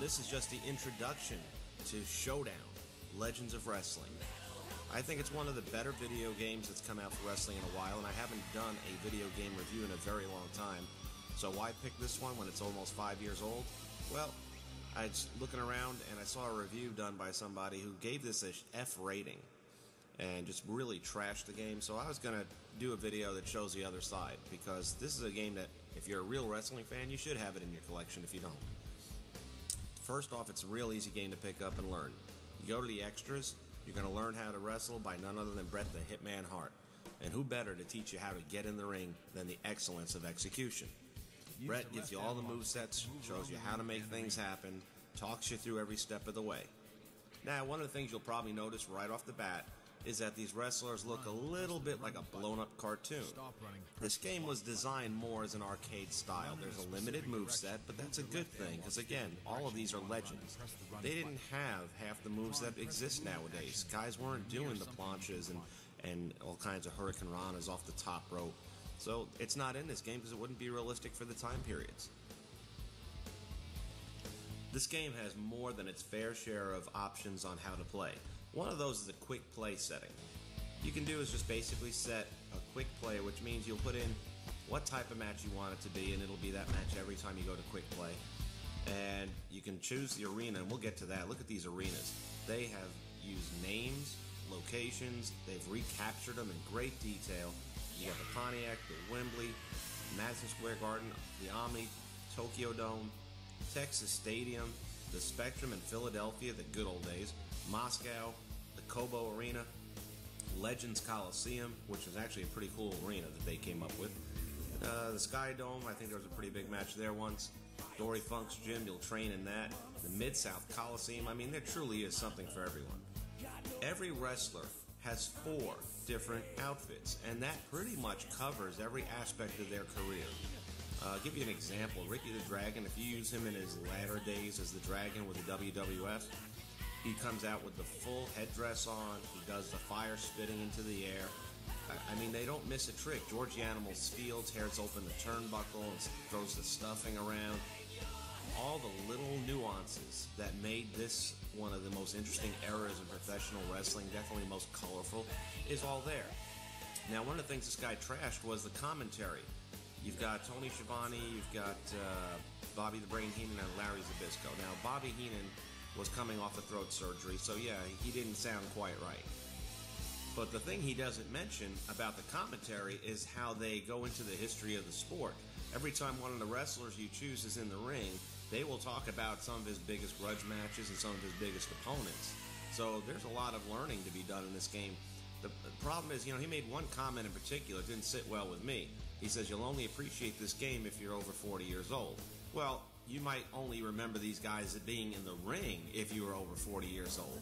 this is just the introduction to SHOWDOWN, Legends of Wrestling. I think it's one of the better video games that's come out for wrestling in a while, and I haven't done a video game review in a very long time. So why pick this one when it's almost 5 years old? Well, I was looking around and I saw a review done by somebody who gave this a F rating and just really trashed the game. So I was going to do a video that shows the other side, because this is a game that, if you're a real wrestling fan, you should have it in your collection if you don't. First off, it's a real easy game to pick up and learn. You go to the extras, you're going to learn how to wrestle by none other than Bret the Hitman Hart. And who better to teach you how to get in the ring than the excellence of execution? Bret gives you all the movesets, shows you how to make things happen, talks you through every step of the way. Now, one of the things you'll probably notice right off the bat is that these wrestlers look a little bit like a blown-up cartoon. This game was designed more as an arcade style. There's a limited moveset, but that's a good thing, because again, all of these are legends. They didn't have half the moves that exist nowadays. Guys weren't doing the planches and all kinds of hurricane ranas off the top rope. So it's not in this game because it wouldn't be realistic for the time periods. This game has more than its fair share of options on how to play. One of those is a quick play setting. You can do is just basically set a quick play, which means you'll put in what type of match you want it to be, and it'll be that match every time you go to quick play. And you can choose the arena, and we'll get to that. Look at these arenas. They have used names, locations, they've recaptured them in great detail. You got the Pontiac, the Wembley, Madison Square Garden, the Omni, Tokyo Dome, Texas Stadium, the Spectrum in Philadelphia, the good old days, Moscow, the Cobo Arena, Legends Coliseum, which was actually a pretty cool arena that they came up with, the Sky Dome, I think there was a pretty big match there once, Dory Funk's gym, you'll train in that, the Mid-South Coliseum. I mean, there truly is something for everyone. Every wrestler has 4 different outfits, and that pretty much covers every aspect of their career. I'll give you an example. Ricky the Dragon, if you use him in his latter days as the Dragon with the WWF, he comes out with the full headdress on, he does the fire spitting into the air. I mean, they don't miss a trick. George the Animal Fields tears open the turnbuckle and throws the stuffing around. All the little nuances that made this one of the most interesting eras in professional wrestling, definitely most colorful, is all there. Now, one of the things this guy trashed was the commentary. You've got Tony Schiavone, you've got Bobby the Brain Heenan, and Larry Zbyszko. Now, Bobby Heenan was coming off of throat surgery, so yeah, he didn't sound quite right. But the thing he doesn't mention about the commentary is how they go into the history of the sport. Every time one of the wrestlers you choose is in the ring, they will talk about some of his biggest grudge matches and some of his biggest opponents. So there's a lot of learning to be done in this game. The problem is, he made one comment in particular that didn't sit well with me. He says, you'll only appreciate this game if you're over 40 years old. Well, you might only remember these guys as being in the ring if you were over 40 years old.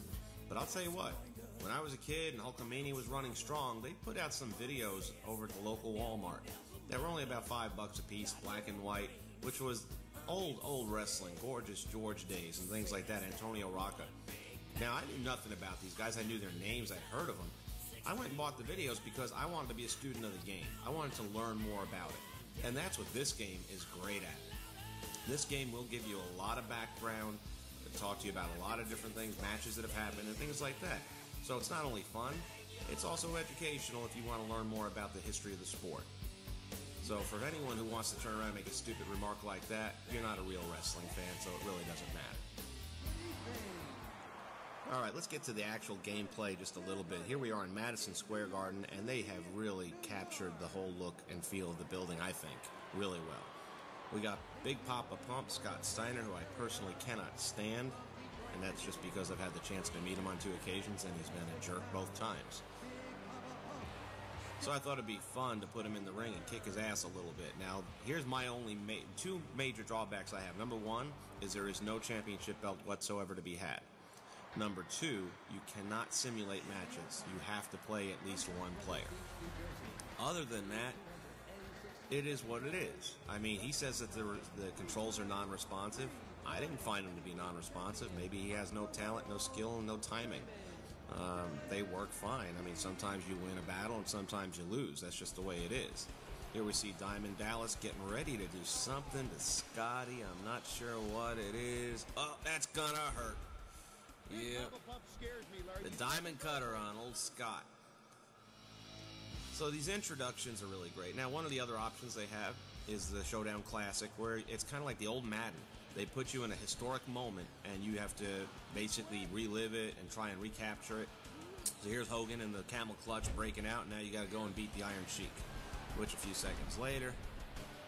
But I'll tell you what, when I was a kid and Hulkamania was running strong, they put out some videos over at the local Walmart. They were only about $5 a piece, black and white, which was old wrestling, gorgeous George days and things like that, Antonio Rocca. Now, I knew nothing about these guys. I knew their names. I'd heard of them. I went and bought the videos because I wanted to be a student of the game. I wanted to learn more about it. And that's what this game is great at. This game will give you a lot of background, talk to you about a lot of different things, matches that have happened, and things like that. So it's not only fun, it's also educational if you want to learn more about the history of the sport. So for anyone who wants to turn around and make a stupid remark like that, you're not a real wrestling fan, so it really doesn't matter. Alright, let's get to the actual gameplay just a little bit. Here we are in Madison Square Garden, and they have really captured the whole look and feel of the building, I think, really well. We got Big Papa Pump, Scott Steiner, who I personally cannot stand, and that's just because I've had the chance to meet him on 2 occasions, and he's been a jerk both times. So I thought it'd be fun to put him in the ring and kick his ass a little bit. Now, here's my only 2 major drawbacks I have. Number 1 is there is no championship belt whatsoever to be had. Number 2, you cannot simulate matches. You have to play at least one player. Other than that, it is what it is. I mean, he says that the controls are non-responsive. I didn't find them to be non-responsive. Maybe he has no talent, no skill, and no timing. They work fine. I mean, sometimes you win a battle and sometimes you lose. That's just the way it is. Here we see Diamond Dallas getting ready to do something to Scotty. I'm not sure what it is. Oh, that's gonna hurt. Yeah. The Diamond Cutter on old Scott. So these introductions are really great. Now, one of the other options they have is the Showdown Classic, where it's kind of like the old Madden. They put you in a historic moment, and you have to basically relive it and try and recapture it. So here's Hogan in the camel clutch breaking out. Now you got to go and beat the Iron Sheik. Which a few seconds later,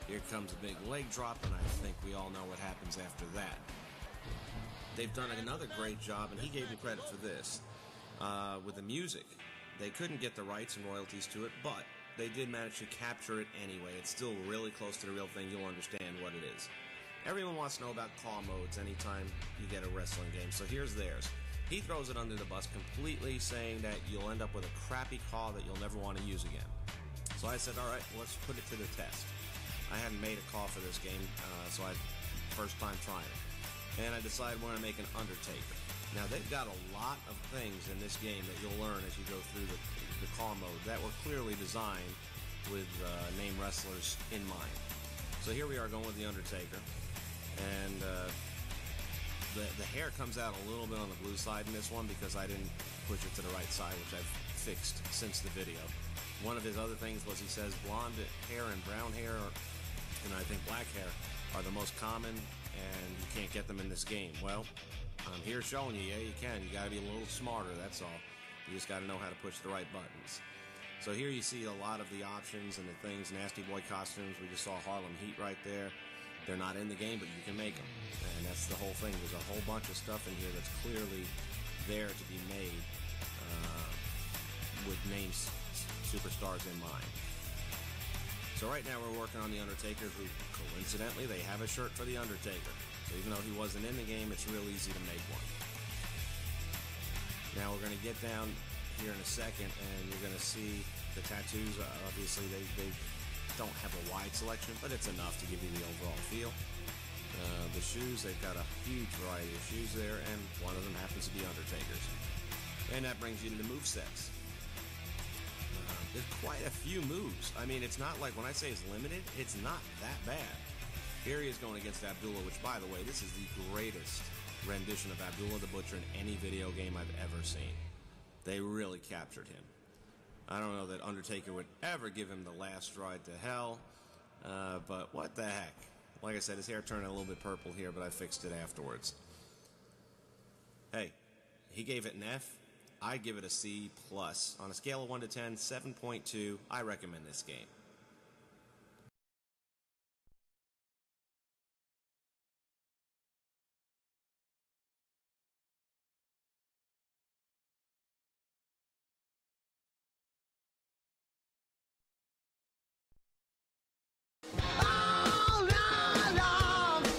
here comes a big leg drop, and I think we all know what happens after that. They've done another great job, and he gave me credit for this, with the music. They couldn't get the rights and royalties to it, but they did manage to capture it anyway. It's still really close to the real thing. You'll understand what it is. Everyone wants to know about call modes anytime you get a wrestling game, so here's theirs. He throws it under the bus completely, saying that you'll end up with a crappy call that you'll never want to use again. So I said, all right, let's put it to the test. I hadn't made a call for this game, so first time trying it. And I decided we're going to make an Undertaker. Now, they've got a lot of things in this game that you'll learn as you go through the call mode that were clearly designed with name wrestlers in mind. So here we are going with the Undertaker. And the hair comes out a little bit on the blue side in this one because I didn't push it to the right side, which I've fixed since the video. One of his other things was he says blonde hair and brown hair, and I think black hair, are the most common, and you can't get them in this game. Well, I'm here showing you, yeah, you can. You got to be a little smarter, that's all. You just got to know how to push the right buttons. So here you see a lot of the options and the things, Nasty Boy costumes. We just saw Harlem Heat right there. They're not in the game, but you can make them. And that's the whole thing. There's a whole bunch of stuff in here that's clearly there to be made with names superstars in mind. So right now we're working on the Undertaker, who coincidentally they have a shirt for the Undertaker. So even though he wasn't in the game, it's real easy to make one. Now we're going to get down here in a second, and you're going to see the tattoos. Obviously they don't have a wide selection, but it's enough to give you the overall feel. The shoes, they've got a huge variety of shoes there, and one of them happens to be Undertaker's. And that brings you to the movesets. There's quite a few moves. I mean, it's not like, when I say it's limited, it's not that bad. Here he is going against Abdullah, which, by the way, this is the greatest rendition of Abdullah the Butcher in any video game I've ever seen. They really captured him. I don't know that Undertaker would ever give him the last ride to hell, but what the heck. Like I said, his hair turned a little bit purple here, but I fixed it afterwards. Hey, he gave it an F. I give it a C+. On a scale of 1 to 10, 7.2. I recommend this game.